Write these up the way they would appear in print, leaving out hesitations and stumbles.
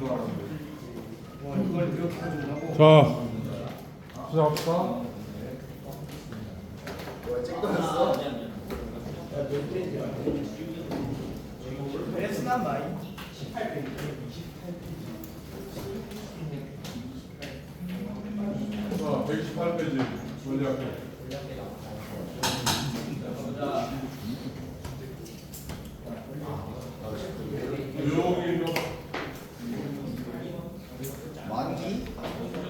와 이걸 이렇게 준다고? 자, 시작합시다. 레슨한 마이. 자, 128페이지 원리학교. 여기로 만기?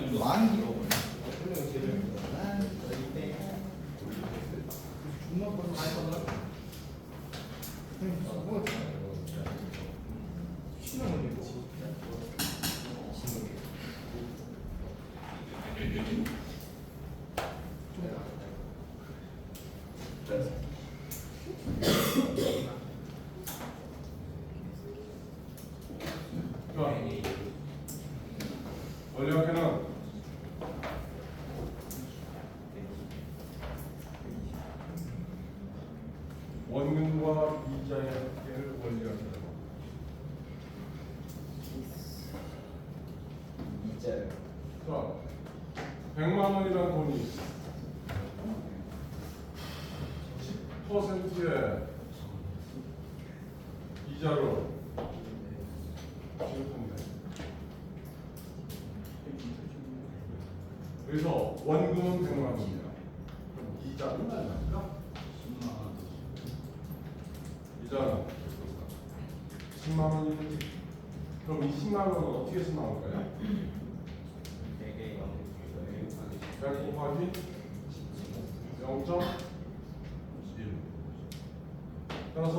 만기? 원리학교는 원근과 이자의 합계를 원리학교라고. 이자요. 자, 100만 원이라는 돈이 10%의 이자로 지급한대. 그래서 원금은 100만 원이야. 그럼 이자는 얼마일까? 10만 원. 이자는 10만 원이면 그럼 이 10만 원은 어떻게 해서 나올까요? 100 곱하기 0.1. 따라서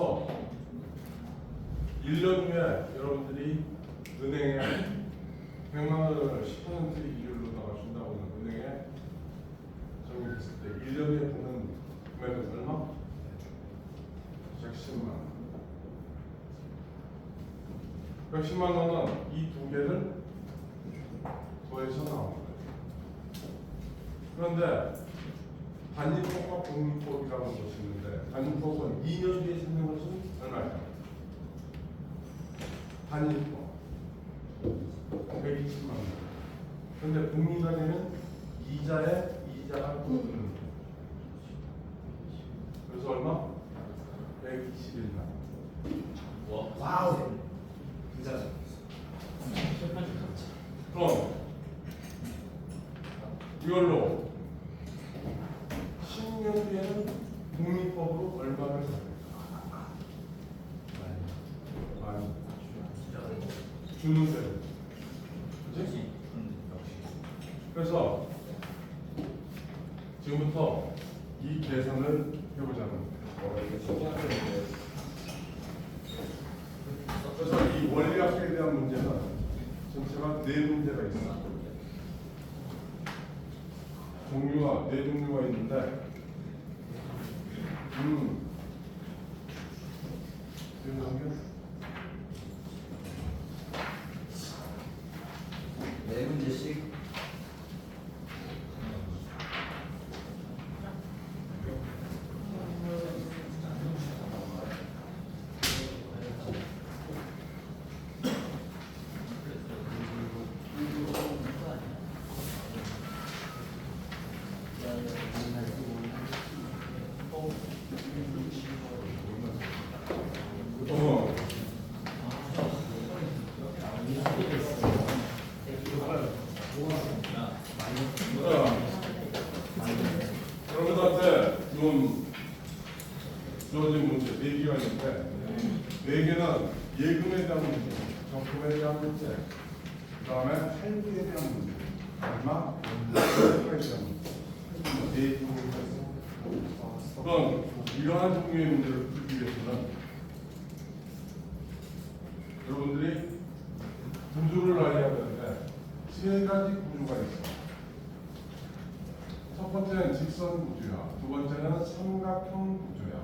1년 후에 여러분들이 은행에 100만 원을 10% 이율로다가 준다고 하는 은행에 적립했을 때 1년 후에 받는 금액은 얼마? 110만 원. 110만 원은 이 두 개를 더해서 나온 거예요. 그런데 단위법과 복리법이라는 것이 있는데 단위법은 2년 뒤에 생긴 것은 얼마일까? 단위법 120만 원. 그런데 복리단위는 이자가 또 드는 거예요. 그래서 얼마? 121만 원. 와우. 진짜. 그럼 이걸로 10년 뒤에는 복리법으로 얼마를 많이 주는 대로. 그치? 그래서 지금부터 이 계산을 해보자는 거예요. 그래서 이 원리학에 대한 문제는 전체가 4문제가 있어. 종류가 4종류가 있는데, 네 문제씩. 여러분들한테 주어진 문제 4개가 있는데 4개는 예금에 대한 문제, 적금에 대한 문제, 그 다음에 할부에 대한 문제, 얼마? 할부에 대한 문제. 4종류가 있어요. 그럼 이러한 종류의 문제를 풀기 위해서는 여러분들이 구조를 알아야 되는데 3가지 구조가 있어요. 첫 번째는 직선 구조야. 두 번째는 삼각형 구조야.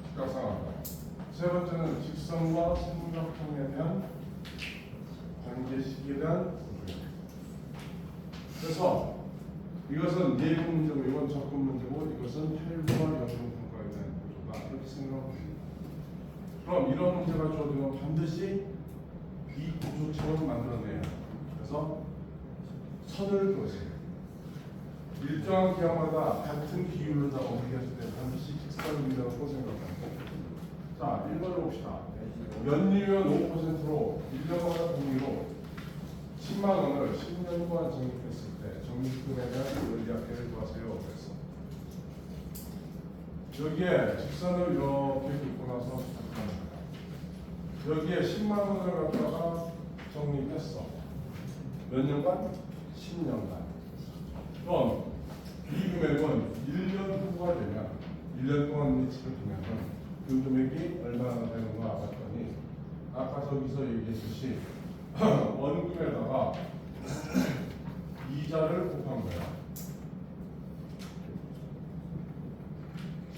직각삼각형. 세 번째는 직선과 삼각형에 대한 관계식에 대한 구조야. 그래서 이것은 예금 문제고 이건 적금 문제고 이것은 할부와 연금 분과에 대한 구조다. 이렇게 생각하면 됩니다. 그럼 이런 문제가 주어지면 반드시 이 구조처럼 만들어내요. 그래서 선을 그으세요. 일정한 기하마다 같은 비율로다가 옮겼을 때 반드시 직선이라고 생각합니다. 자, 1번을 봅시다. 연이율 5%로 1년마다 동의로 10만 원을 10년 동안 적립했을 때 적립금에 대한 원리학계를 구하세요. 그래서 여기에 직선을 이렇게 긋고 나서 작성합니다. 여기에 10만 원을 갖다가 적립했어. 몇 년간? 10년간. 그럼 이 금액은 1년 후가 되면 1년 동안 예측을 두면은 그 금액이 얼마나 되는가 봤더니 아까 저기서 얘기했듯이 원금에다가 이자를 곱한 거야.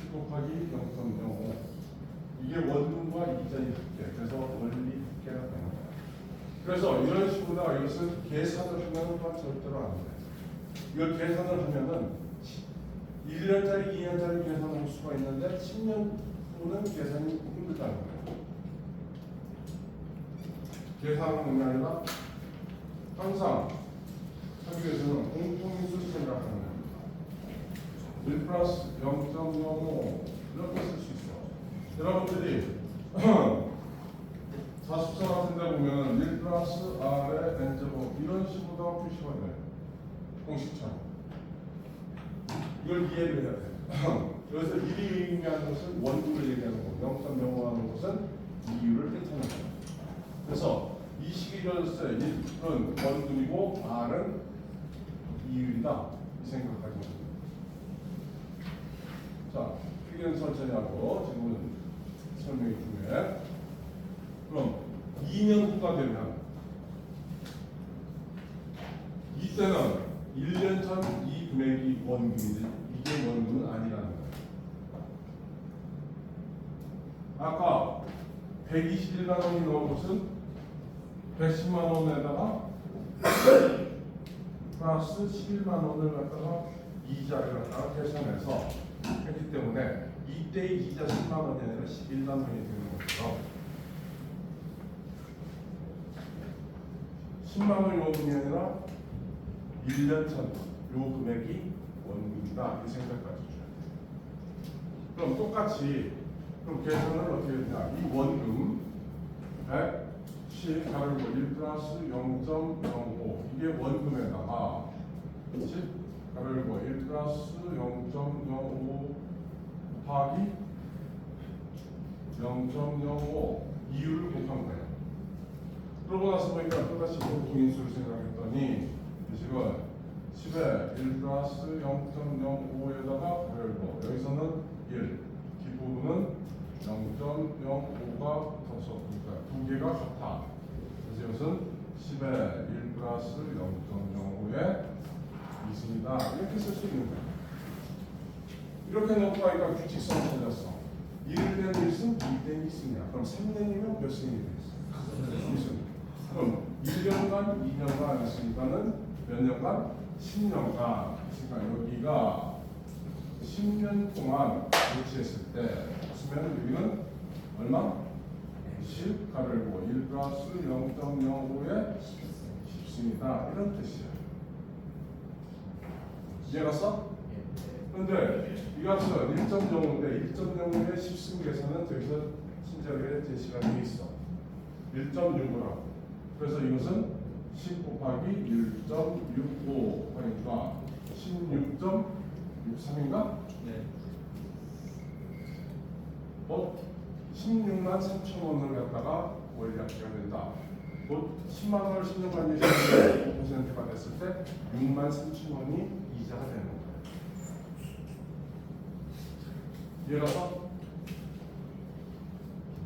10 곱하기 0.05 이게 원금과 이자의 합계 그래서 원리 합계가 되는 거야. 그래서 이런 식으로 이것을 계산을 하면 절대로 안 돼. 이걸 계산을 하면은 1년짜리, 2년짜리 계산할 수가 있는데 10년 후는 계산이 힘들다는 거예요. 계산하는 게 아니라 항상 하기 위해서는 공통인수를 생각하는 겁니다. 1 플러스 0.05 이렇게 쓸 수 있어. 여러분들이 사십사 같은 데 보면 1 플러스 R의 N제곱 이런 식으로 표시가 돼요. 공식처럼. 이걸 이해를 해야 돼. 그래서 1이 의미하는 것은 원금을 얘기하는 거고 0.05 하는 것은 이유를 뜻하는 거예요. 그래서 이 식이 이루어졌을 때 1은 원금이고 R은 이율이다. 이 생각하시면 됩니다. 자, 필기는 천천히 하고 지금은 설명이 중요해. 그럼 2년 후가 되면 이때는 1년 전 이 금액이 원금인데 이게 원금은 아니라는 거예요. 아까 121만 원이 나온 것은 110만 원에다가 플러스 11만 원을 갖다가 이자를 갖다가 계산해서 했기 때문에 이때의 이자 10만 원이 아니라 11만 원이 되는 거죠. 10만 원이 원금이 아니라 1년 전 요 금액이 원금이다 이 생각까지 줘야 돼요. 그럼 똑같이 그럼 계산을 어떻게 했냐? 이 원금 110 가르고 1 플러스 0.05 이게 원금에다가 10 가르고 1 플러스 0.05 곱하기 0.05 이율을 곱한 거예요. 그러고 나서 보니까 또다시 공통인수를 생각했더니 이 식은 10에 1 플러스 0.05에다가 가르고 여기서는 1 뒷부분은 0.05가 붙어서 그러니까 두 개가 같아. 그래서 이것은 10에 1 플러스 0.05의 이승이다. 이렇게 쓸 수 있는 거예요. 이렇게 놓고 하니까 규칙성 찾았어. 1된 1승, 2된 2승이야. 그럼 3년이면 몇 승이 되겠어? 2승. 그럼 1년간, 2년간 했으니까는 몇 년간? 10년간. 그러니까 여기가 10년 동안 배치했을 때 쓰면 여기는 얼마? 10 가르고 1 플러스 0.05의 10승이다. 이런 뜻이야. 이해갔어? 근데 이것은 1.05인데 1.05의 10승 계산은 저기서 친절하게 제시가 되어 있어. 1.65라고. 그래서 이것은 10 곱하기 1.65 하니까 16.63인가? 네. 16만 3천 원을 갖다가 원리학기가 된다. 곧 10만 원을 10년간 예시하면 5%가 됐을 때 6만 3천 원이 이자가 되는 거예요. 이해가서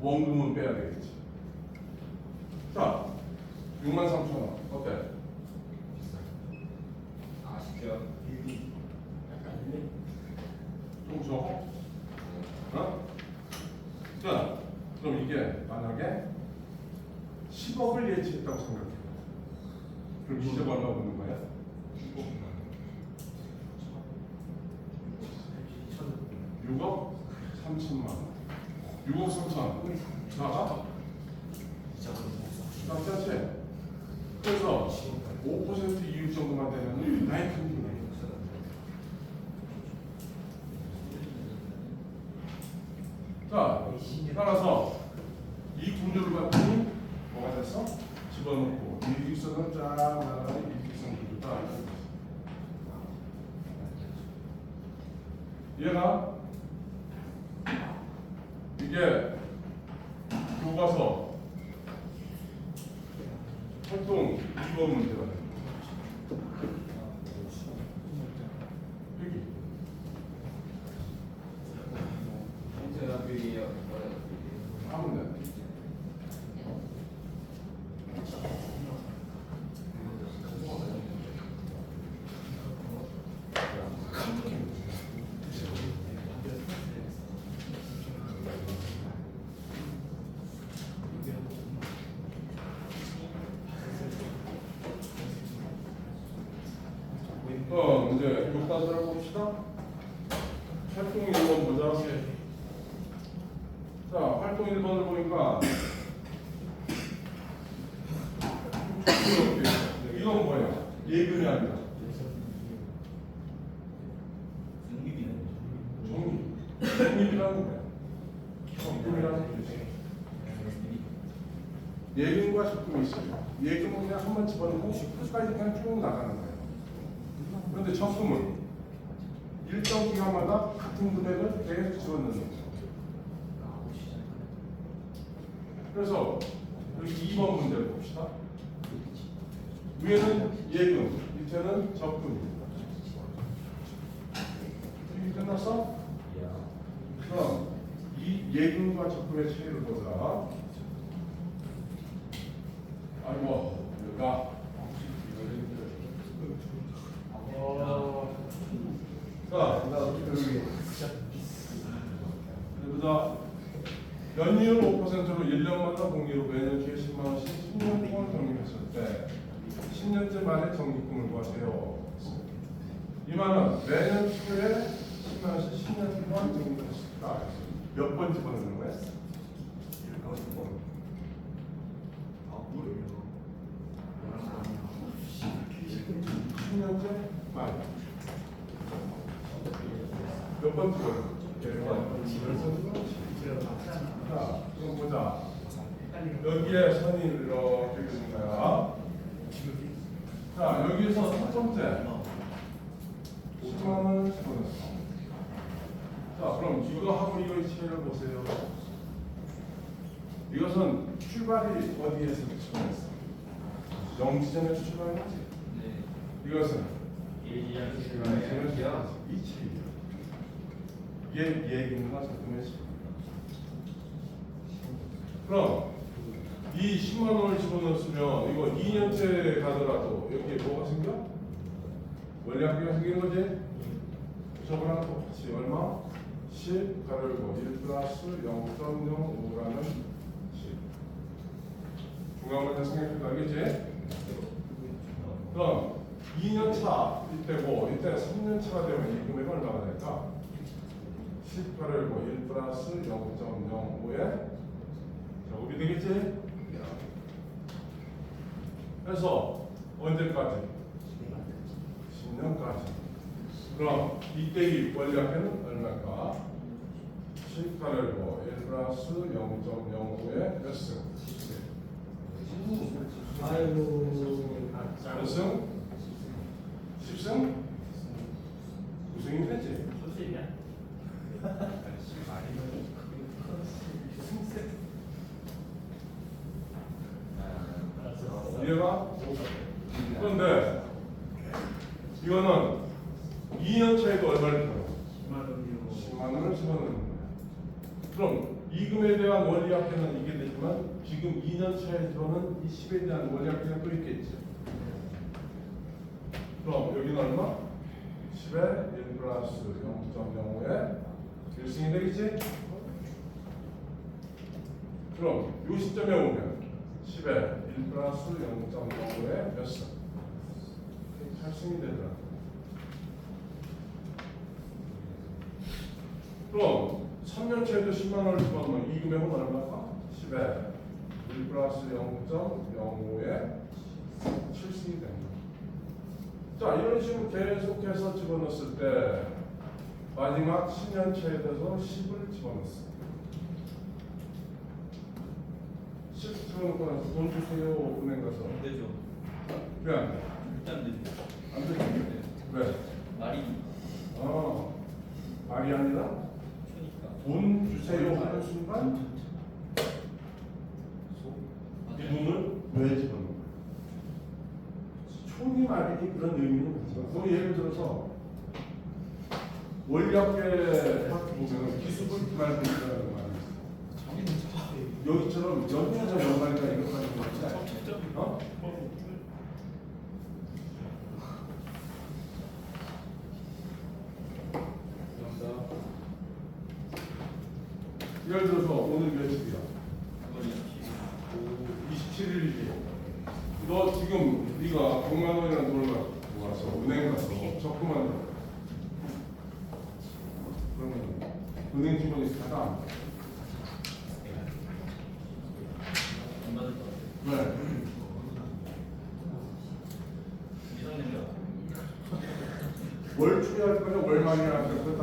원금은 빼야 되겠지. 자, 6만 3천 원 어때? 아쉽죠? 좀 줘? 어? 자, 그럼 이게 만약에 10억을 예치했다고 생각해. 그럼 이자가 얼마 붙는 거야? 6억 3천만 원. 6억 3천. 자가? 깜짝이야. 그래서 5% 이율 정도만 되면 나의 큰 힘이네. 자, 따라서 이 구조를 봤더니 뭐가 됐어? 집어넣고 일직선은 쫙 나가는 일직선 구조다. 얘가 이게 교과서 활동 2번 문제가 됩니다. 여기 하면 돼. 이제 교과서를 봅시다. 활동 1번 보자. 자, 활동 1번을 보니까 이건 뭐야? 예금이 아니다. 적립이라는 거야. 적금이라는 뜻이야. 예금과 적금이 있어요. 예금은 그냥 한 번 집어넣고 끝까지 그냥 쭉 나가는 거예요. 그런데 적금은 일정 기간마다 같은 금액을 계속 집어넣는 거예요. 그래서 여기 2번 문제를 봅시다. 위에는 예금, 밑에는 적금입니다. 이게 끝났어? 그럼 이 예금과 적금의 차이를 보자. 아이고, 여기가 자, 보자. 연이율 5%로 1년마다 공기로 매년 기회 10만 원씩 10년 동안 적립했을 때 10년째 만에 적립금을 구하세요. 이 말은 매년 초에 10만 원씩 10년 동안 적립했을 때 몇 번 집어넣는 거야? 10년째 만. 몇 번 집어넣는? 자, 그럼 보자. 여기에 선이 이렇게 그린 거야. 자, 여기에서 첫 번째 10만 원을 집어넣었어. 자, 그럼 이거하고 이거의 차이를 보세요. 이것은 출발이 어디에서 집어넣었어? 0지점에서 출발하지? 이것은 1지점에서 출발하지. 이 차이야. 이게 예금과 적금의 차이. 그럼 이 10만 원을 집어넣었으면 이거 2년째 가더라도 여기에 뭐가 생겨? 원리학비가 생기는 거지? 저거랑 똑같이 얼마? 10 가르고 1 플러스 0.05라는 10. 중간만 생각해도 알겠지? 그럼 2년 차 이때고 이때 3년 차가 되면 이 금액이 얼마가 될까? 10 가르고 1 플러스 0.05에 우리 되겠지? 그래서 언제까지? 10년까지. 그럼 이때의 원리학회는 얼마일까? 10가르고 1 플러스 0.05의 몇 승? 10승? 몇 승? 10승? 9승이 되지? 이해가? 그런데 이거는 2년 차에도 얼마를 들어? 10만 원을 집어넣는 거야. 그럼 이금에 대한 원리학회는 이게 되지만 지금 2년 차에 들어오는 이 10에 대한 원리학회가 또 있겠지. 그럼 여기는 얼마? 10에 1 플러스 0.05에 1승이 되겠지? 그럼 이 시점에 오면 10에 1 플러스 0.05에 몇 승? 8승이 되더라. 그럼 3년차에도 10만 원을 집어넣으면 이 금액은 얼마일까? 10에 1 플러스 0.05에 필승이 됩니다. 자, 이런 식으로 계속해서 집어넣었을 때 마지막 10년차에 대해서 10을 집어넣습니다. 10 집어넣고 나서 돈 주세요 은행 가서 안 되죠. 왜 안 돼? 일단 되죠. 안 되지? 왜? 말이 말이 아니라 초니까. 돈 주세요 하는 순간 이 돈을 왜 집어넣는 거야? 총이 말이니 그런 의미는 없어. 뭐 예를 들어서 원리학계 파트 보면 기수분 말분이라는 말이 있어. 여기처럼 연애자 연말이가 이렇게 하는 건데 어? 예를 들어서 오늘 며칠이야? 27일이지. 너 지금 네가 100만 원이라는 돈을 갖고 와서 은행 가서 적금만 들어. 그러면 은행 직원이 사다 안 돼? 안 받을 것 같아요. 왜? 이상됩니다. 월 초에 할 거냐 월 말에 할 거냐 그렇다.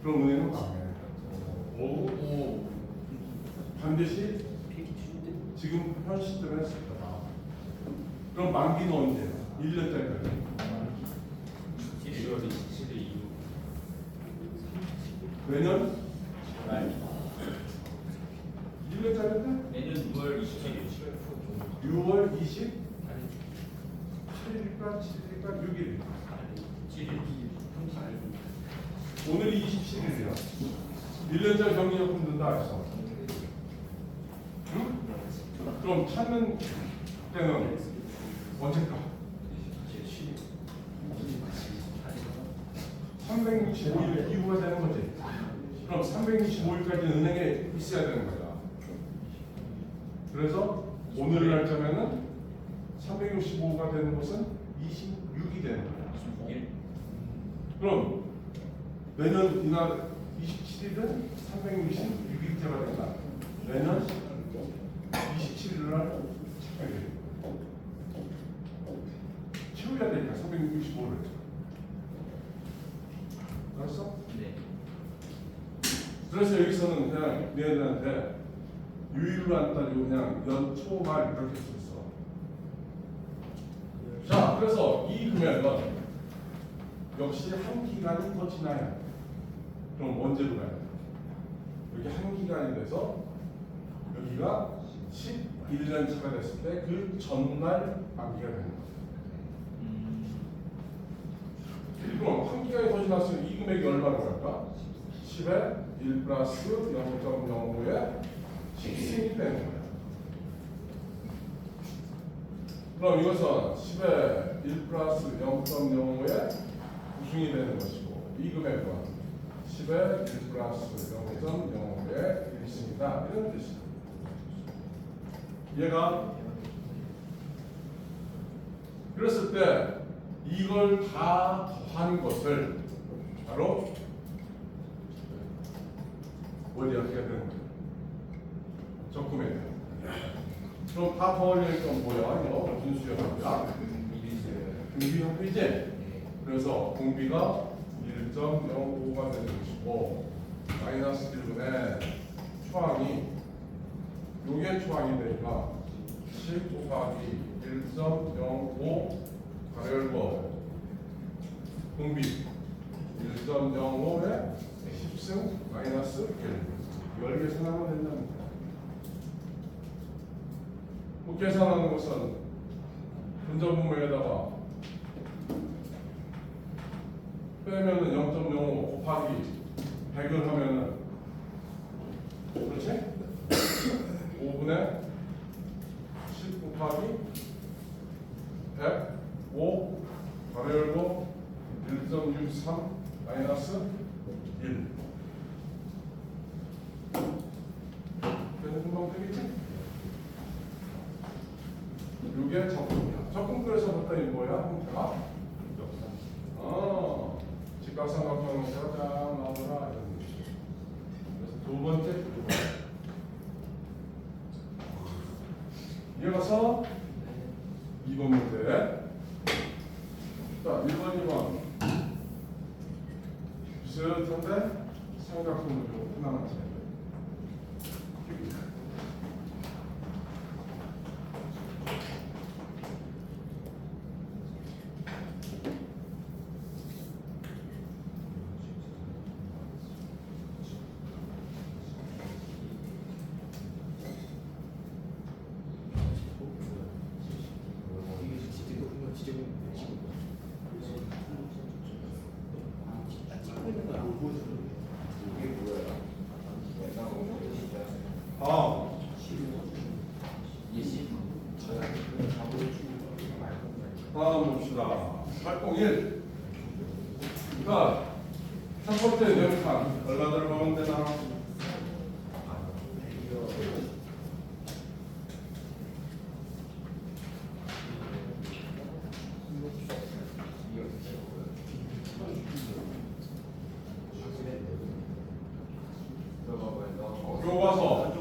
그럼 은행은 강해. 오. 반드시 지금 현 시점에 쓸 거다. 그럼 만기는 언제? 1년짜리. 1월 27일 이후. 매년 말. 1년짜리인데? 내년 6월 27일. 6월 27일일까 7일일까 6일. 7일. 오늘이 27일이야. 1년짜리 경리적금 든다 해서. 응? 그럼 찾는 때는 언제까? 365일 이후가 되는 거지. 그럼 365일까지 은행에 있어야 되는 거야. 그래서 오늘 날짜면은 365가 되는 것은 26이 되는 거야. 26일. 그럼 내년 이날 27일은 366일째가 된다. 내년 27일 날 채워야 되니까 365를. 알았어? 네. 그래서 여기서는 그냥 얘네들한테 유일로 안 따지고 그냥 연초 말 이렇게 썼어. 자, 그래서 이 금액은 역시 한 기간이 더 지나야 돼. 그럼 언제로 가야 돼? 여기 한 기간이 돼서 여기가 11년 차가 됐을 때 그 전날 만기가 되는 거야. 그럼 한 기간이 더 지났으면 이 금액이 얼마로 갈까? 10에 1 플러스 0.05에 10승이 되는 거야. 그럼 이것은 10에 1 플러스 0.05에 9승이 되는 것이고 이 금액은 10에 1 플러스 0.05에 1승이다. 이런 뜻이야. 얘가 그랬을 때 이걸 다 더한 것을 바로 원리학계가 되는 거예요. 적금에 대한. 그럼 다 더하려니까 뭐야? 이거 무슨 수열합이야? 공비합이지? 그래서 공비가 1.05가 되는 것이고 마이너스 1분의 초항이 요게 초항이 되니까 10 곱하기 1.05 가로 열고 공비 1.05에 10승 마이너스 1 이걸 계산하면 된답니다. 뭐 계산하는 것은 분자분모에다가 빼면은 0.05 곱하기 100을 하면은 그렇지? 5분의 10 곱하기 100 5 가로 열고 1.63 마이너스 1 그래서 금방 되겠지? 이게 적금이야. 적금에서 봤더니 뭐야? 형태가? 직각삼각형 형태가 쫙 나오더라 이런 뜻이에요. 그래서 두 번째 이어서 2번 문제. 자, 1번, 2번. 비슷한데 삼각형으로 하나만 차이. 다음 봅시다. 801. 그러니까 첫 번째 명판 얼마 들어가면 되나? 교과서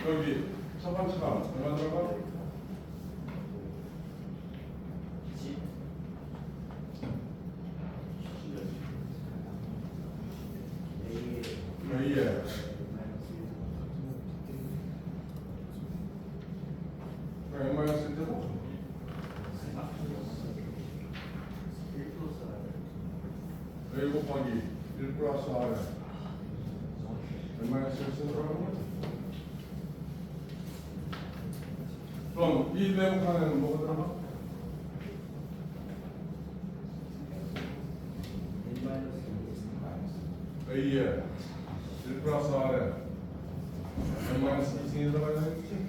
여기 첫 번째가 얼마 들어가? A에 얼마였을 때도 A 곱하기 1 플러스 R에 얼마였을 때 들어가면 그럼 이 네모칸에는 뭐가 들어가? A에 1 플러스 R에 마이너스 2승이 들어가야 되겠지?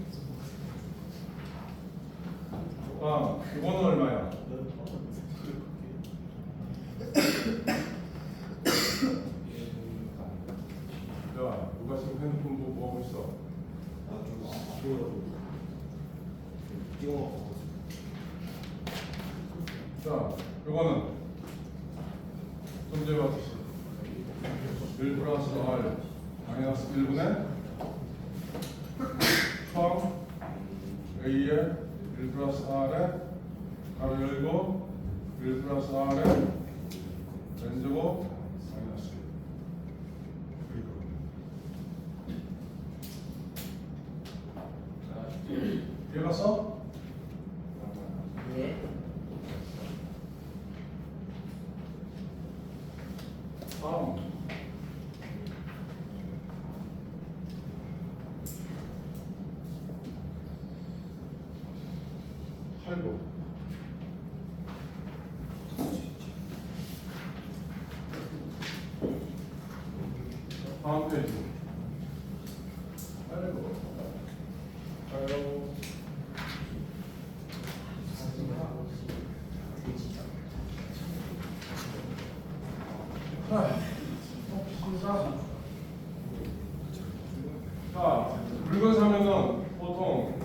이거는 얼마야? 야, 누가 지금 핸드폰 보고 뭐 하고 있어? 자, 이거는 존재 받듯이 1 플러스 R 마이너스 1분의 청 A에 1 플러스 R에 가로 열고 1 플러스 R에 N제곱 마이너스 1. 이해갔어? 예. 다음 8번 다음 페이지 8번 자, 물건 사면은 보통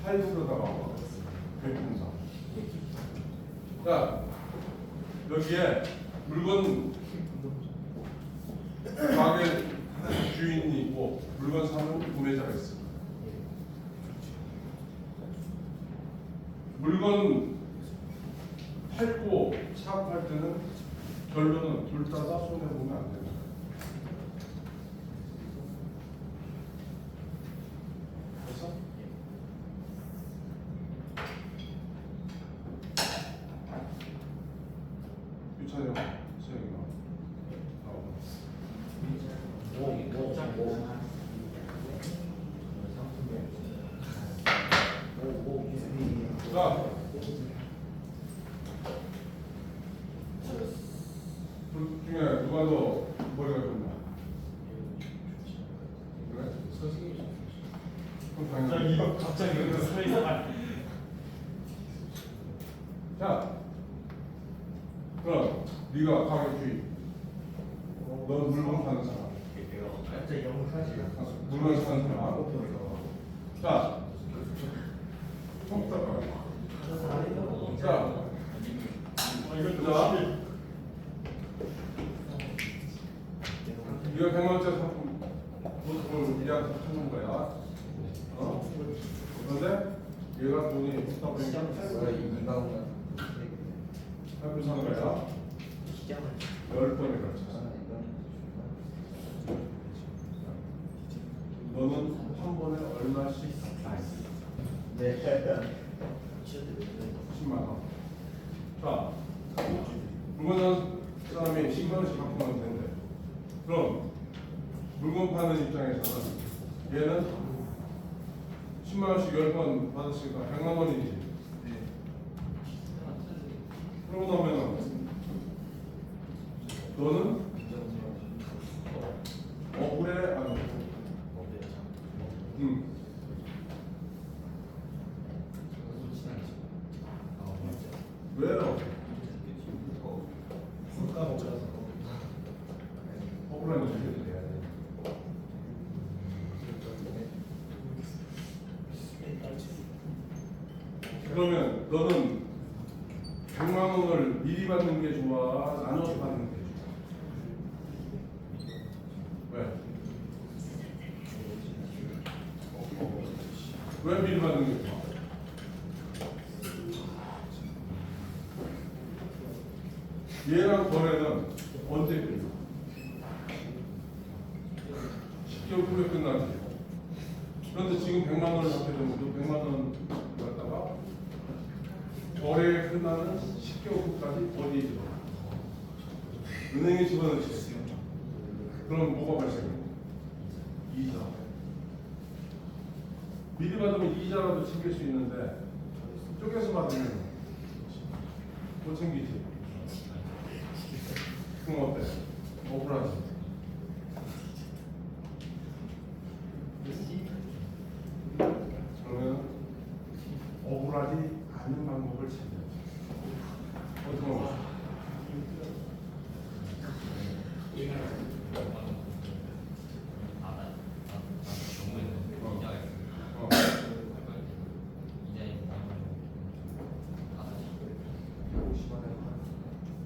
팔도로다가 백분사. 자, 여기에 물건 가게 주인이 있고 물건 사는 구매자가 있어. 물건 팔고 사업할 때는 결론은 둘 다 손해 보면 안 됩니다. 그래서 유찬영 수영이가 자, 둘 중에 누가 더 머리가 좋나? 그래? 그럼 당연히 갑자기 여기서 서 있어. 자, 그럼 네가 가게 주인, 넌 물건 파는 사람, 갑자기 영어 사실. 물건 사는 사람. 자, 컴퓨터 자, 자, 네가 100만 원짜리 상품 그걸 우리한테 파는 거야. 어? 얘가 돈이 있다 보니까 이방원 할부 사는 거야. 시장을 10번에 걸쳐. 너는 한 번에 얼마씩 다 했어? 네 10만 원. 자, 물건 사는 사람이 10만 원씩 갖고 가면 된대. 그럼 물건 파는 입장에서는 얘는 10만 원씩 10번 받았으니까 100만 원이지. 그러고 나면은 너는 억울해 안 억울해? 왜요? 억울한 이유를 내야 돼. 그러면 너는 100만 원을 미리 받는 게 좋아? 나눠서 받는 게 좋아? 왜? 왜 미리 받는 게 좋아? 얘랑 거래는 언제 끝나? 10개월 후에 끝나지. 그런데 지금 100만 원을 받게 되면 그 100만 원 갖다가 거래 끝나는 10개월 후까지 어디에 집어넣어? 은행에 집어넣지. 그럼 뭐가 발생해? 이자. 미리 받으면 이자라도 챙길 수 있는데 쪼개서 받으면 못 챙기지. 그럼 어때? 억울하지. 그러면 억울하지 않는 방법을 찾아야지. 어떤 방법?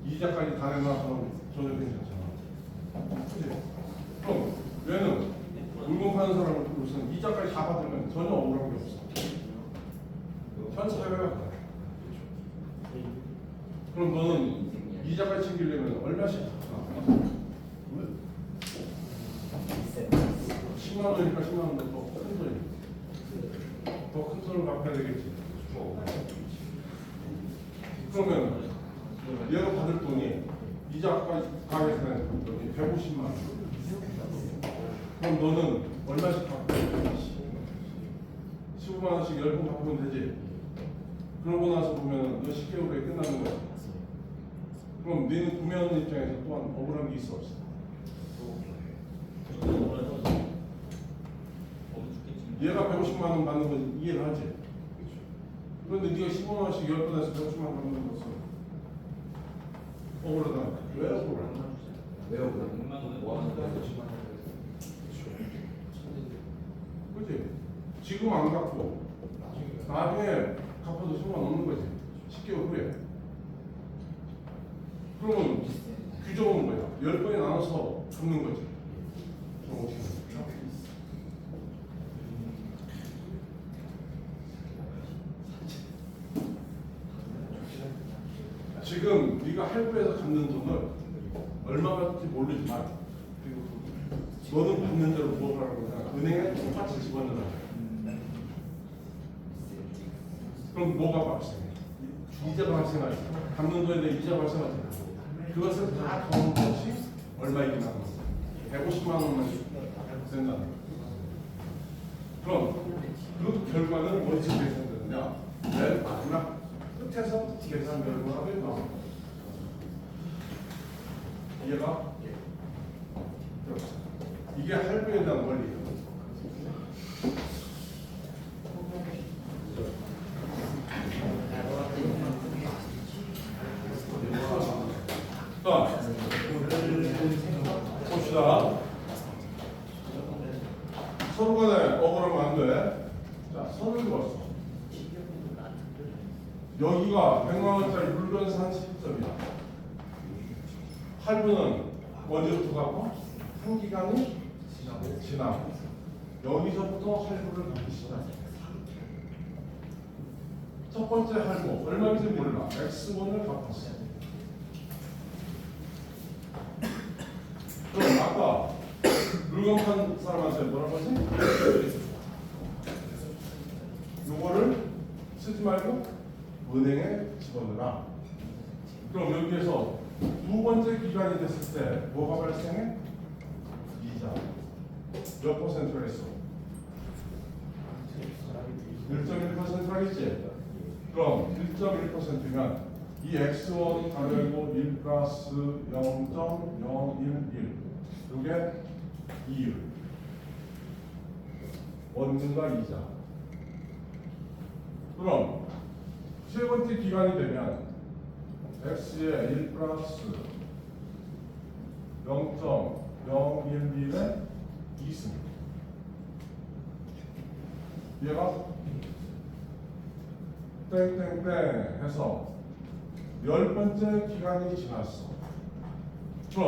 이자까지 다 내놔서 전혀 괜찮잖아. 그치? 그럼 얘는 물건 파는 사람으로서는 이자까지 다 받으면 전혀 억울한 게 없어. 현찰해야 돼. 그럼 너는 이자까지 챙기려면 얼마씩 갚아? 10만 원이니까 10만 원도 더 큰 돈이. 더 큰 돈을 갚아야 되겠지. 그러면 얘가 받을 돈이 이자까지 가게에서 내는 돈이 150만 원. 그럼 너는 얼마씩 갚고 15만 원씩 10번 갚으면 되지. 그러고 나서 보면 너 10개월 후에 끝나는 거야. 그럼 너는 구매하는 입장에서 또한 억울한 게 있어 없어? 얘가 150만 원 받는 건 이해를 하지. 그런데 네가 15만 원씩 10번 해서 150만 원 받는 것은 억울하다. 왜 억울해? 왜 억울해? 뭐 하는 거야? 그치? 지금 안 갚고 나중에 갚아도 상관없는 거지. 10개월 후에. 그러면 규정은 뭐야? 10번에 나눠서 갚는 거지. 그럼 어떻게 해? 지금 네가 할부에서 갚는 돈을 얼마 받을지 모르지만 너는 받는 대로 뭘 하라고 하냐? 은행에 똑같이 집어넣어. 그럼 뭐가 발생해? 이자가 발생하지. 갚는 돈에 대한 이자 발생하지. 그것을 다 더한 것이 얼마이긴 하는 거야? 150만 원만 된다. 그럼 그 결과는 어디서 계산되느냐? 맨 마지막 끝에서 계산 결과가 나옵니다. 이해가? 이게 할부에 대한 원리예요. 자, 봅시다. 서로 간에 억울하면 안 돼. 자, 선을 그었어. 여기가 100만 원짜리 물건 산 시점이야. 할부는 언제부터 갚아? 한 기간이 지나고 여기서부터 할부를 갚기 시작해. 첫 번째 할부 얼마인지 몰라. X1을 갚았어. 그럼 아까 물건 판 사람한테 뭐라고 하지? 요거를 쓰지 말고 은행에 집어넣어라. 그럼 여기에서 두 번째 기간이 됐을 때 뭐가 발생해? 이자. 몇 퍼센트로 했어? 1.1%라겠지? 그럼 1.1%면 이 X1 가열고 1 플러스 0.011 이게 이율 원금과 이자. 그럼 세 번째 기간이 되면 X의 1 플러스 0.011의 2승. 얘가 땡땡땡 해서 10번째 기간이 지났어. 그럼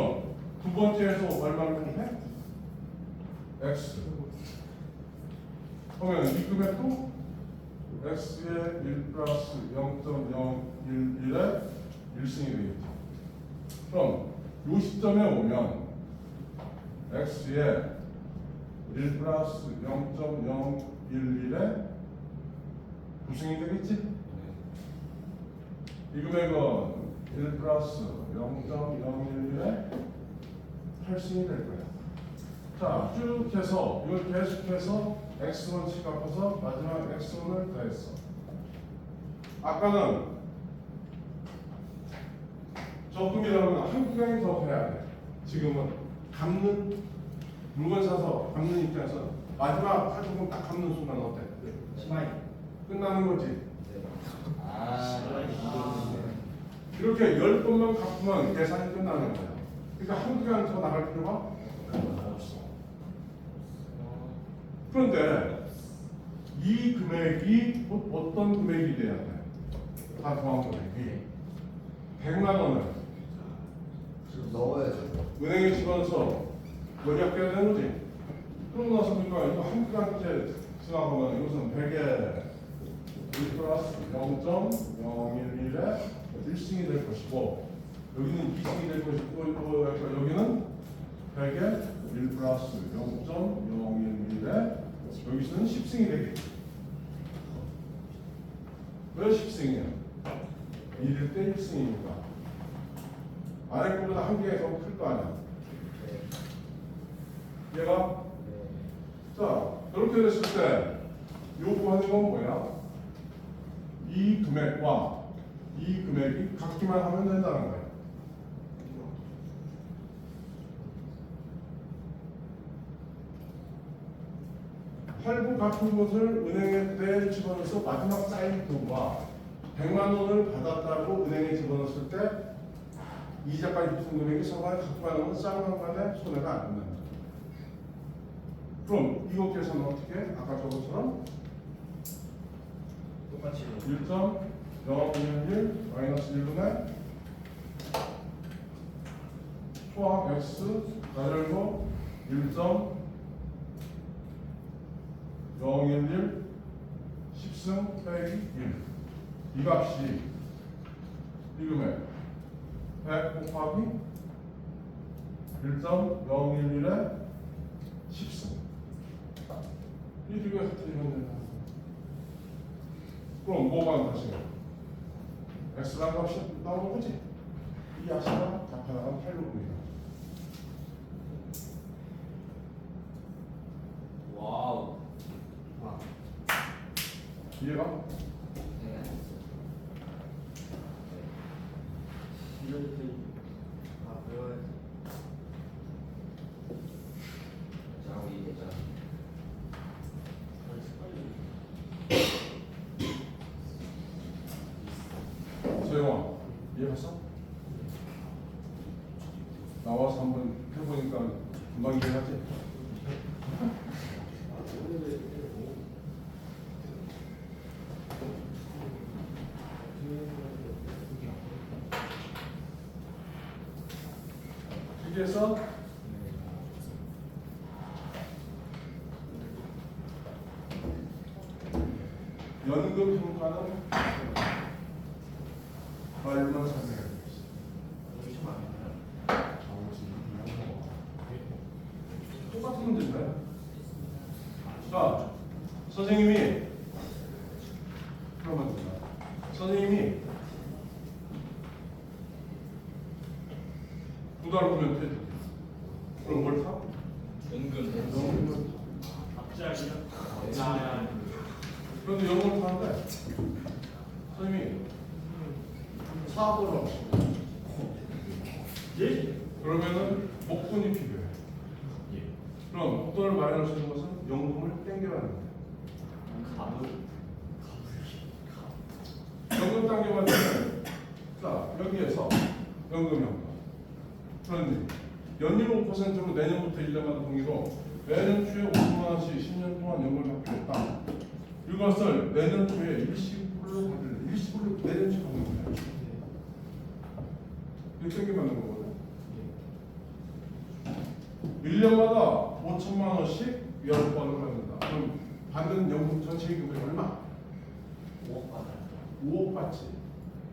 두 번째에서 얼마를 해? X. 그러면 이 금액도 X의 1 플러스 0.011의 1승이 되겠죠. 그럼 이 시점에 오면 X의 1 플러스 0.011의 9승이 되겠지? 이 금액은 1 플러스 0.011의 8승이 될 거야. 자, 쭉 해서 이걸 계속해서 X1씩 갚아서 마지막 X1을 더했어. 아까는 적금이라면 한 기간이 더 해야 돼. 지금은 갚는 물건 사서 갚는 입장에서 마지막 할부금 딱 갚는 순간 어때? 심하이. 끝나는 거지. 네. 아, 이렇게 10번만 갚으면 계산이 끝나는 거야. 그러니까 한 기간 더 나갈 필요가 없어. 그런데 이 금액이 어떤 금액이 돼야 돼? 다 더한 금액이 100만 원을 넣어야죠. 은행에 집어넣어서 여기 아껴야 되는 거지. 그러고 나서 보니까 이거 한 기간째 지나가면 이것은 100에 1 플러스 0.011의 1승이 될 것이고 여기는 2승이 될 것이고 여기는 100에 1 플러스 0.011의 여기서는 10승이 되겠지. 왜 10승이야? 1일 때 1승이니까 아래 거보다 한 개가 더 클 거 아니야. 얘가 자 그렇게 됐을 때 요구하는 건 뭐야? 이 금액과 이 금액이 같기만 하면 된다는 거야. 할부 갚은 것을 은행에 그대로 집어넣어서 마지막 쌓인 돈과 100만 원을 받았다고 은행에 집어넣었을 때 이자까지 붙은 금액이 서로간에 같기만 하면 쌍방 간에 손해가 안 된다. 그럼 이거 계산은 어떻게 해? 아까 저것처럼 똑같이 1.011 마이너스 1분의 초항 x 가열고 1.011 10승 빼기 1. 이 값이 이 금액 100 곱하기 1.011의 10승. 이 두 개가 같으면 된다. 그럼 뭐가 다시 x라는 값이 나오는 거지. 이 아시가 답하나가 8로입니다. 와우. 와. 이해가? 네. 아, 배워야지. 자, 우리 이제 자. 소영아, 이해했어? 나와서 한번 해보니까 금방 이해하지? 여기에서 연금 평가는 얼마 설명해 주겠어요? 여기 좀 아니나요? 똑같은 문제인데. 자, 선생님이 그러면 됩니다. 선생님이 두 달 후면 퇴직. 그럼 뭘 타? 연금. 갑자기요? 그런데 연금을 타는데 선생님이 사고를 하시고 예? 그러면은 목돈이 필요해. 예. 그럼 목돈을 마련할 수 있는 것은 연금을 땡겨가는 거예요. 가물. 연금 당겨받을 때, 자 여기에서 연금형 그런지 연율 5%로 내년부터 1년마다 동의로 매년 초에 5천만 원씩 10년 동안 연금을 받겠다. 이것을 내년 초에 일시불로 받을 일시불로 내년 초에 받는 거예요. 이렇게 땡겨받는 거거든요. 1년마다 5천만 원씩 10번을 받는다. 그럼 받는 연금 전체 금액이 얼마? 5억 받아요. 5억 받지.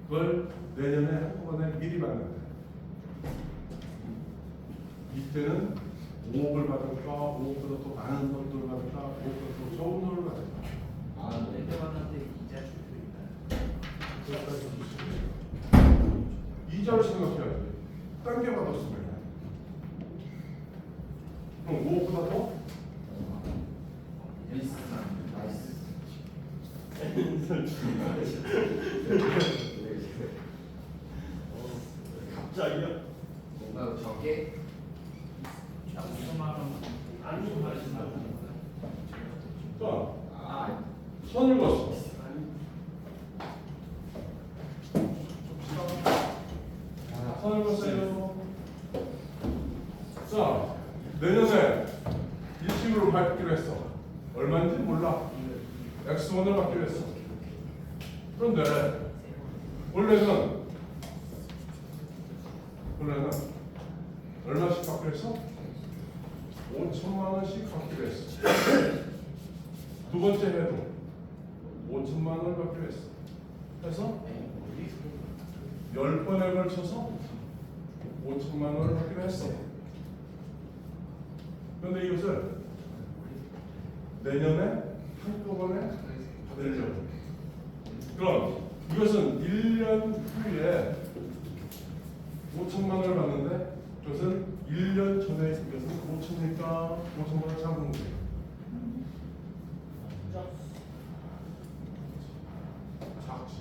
그걸 내년에 한꺼번에 미리 받는다. 이때는 5억을 받을까, 5억보다 더 많은 돈을 받을까, 5억보다 더 적은 돈을 받을까. 아, 내 받았는데 이자 줄수 이자를 생각해야지. 딴게 받았으면. 그럼 5억보다 더? 나이스. 갑자기요? 뭔가 적게 5천만 원. 안 주고 가신다고. 자, 아, 선을 그었어. 선을 그었어요. 자, 내년에 일시불로 받기로 했어. 얼마인지 몰라. X1을 받기로 했어. 그런데 원래는 얼마씩 받기로 했어? 5천만 원씩 받기로 했어. 두 번째 해도 5천만 원을 받기로 했어. 그래서 10번에 걸쳐서 5천만 원을 받기로 했어. 그런데 이것을 내년에 한꺼번에 받으려고. 그럼 이것은 1년 후에 5천만 원을 받는데 그것은 1년 전에 이것은 5천이니까 5천만 원 잡은 거예요. 작지.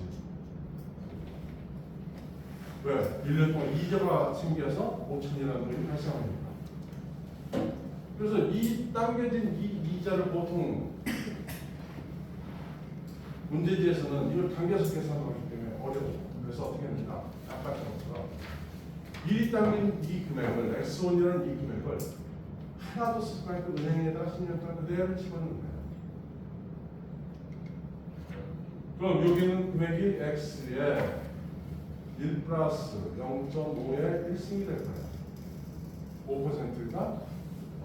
왜? 1년 동안 이자가 생겨서 5천이라는 돈이 발생합니다. 그래서 이 당겨진 이 이자를 보통 문제지에서는 이걸 당겨서 계산하기 때문에 어려워. 그래서 어떻게 합니까? 아까처럼 미리 당긴 이 금액을 X1이라는 이 금액을 하나도 쓰지 않고 은행에다가 10년 동안 그대로 집어넣는 거예요. 그럼 여기는 금액이 X에 1 플러스 0.5의 1승이 될 거예요. 5%가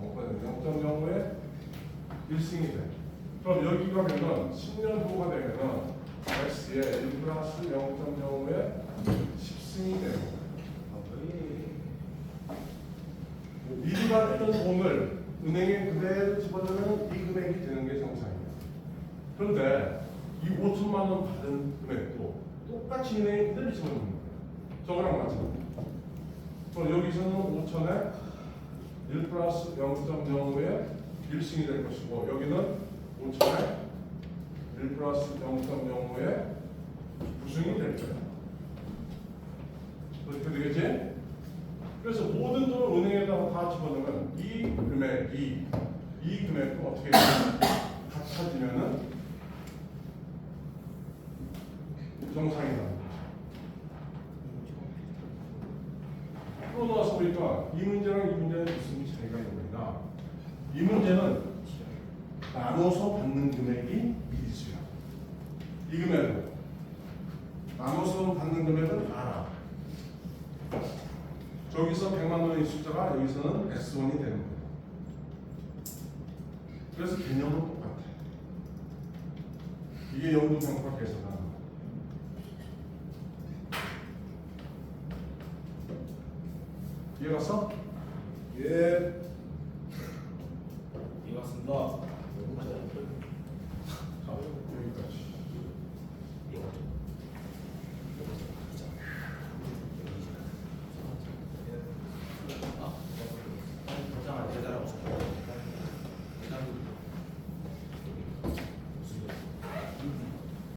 0.05의 1승이 돼. 그럼 여기가 되면 10년 후가 되면 X에 1 플러스 0.05의 10승이 되는 거예요. 미리 받던 돈을 은행에 그대로 집어넣으면 이 금액이 되는 게 정상이에요. 그런데 이 5천만 원 받은 금액도 똑같이 은행에 그대로 집어넣는 거예요. 저거랑 마찬가지. 그럼 여기서는 5천에 1 플러스 0.05의 1승이 될 것이고 여기는 5천에 1 플러스 0.05의 9승이 될 거예요. 그렇게 되겠지? 그래서 모든 돈을 은행에다가 다 집어넣으면 이 금액도 어떻게 같아지면은 정상이 나옵니다. 또 나와서 보니까 이 문제랑 이 문제는 무슨 차이가 있느냐? 이 문제는 나눠서 받는 금액이 미리수야. 이 금액은 나눠서 받는 금액은 알아. 저기서 100만 원의 숫자가 여기서는 S1이 되는 거예요. 그래서 개념은 똑같아. 이게 영도경과 계산하는 거야. 이해갔어? 예. 이해갔습니다.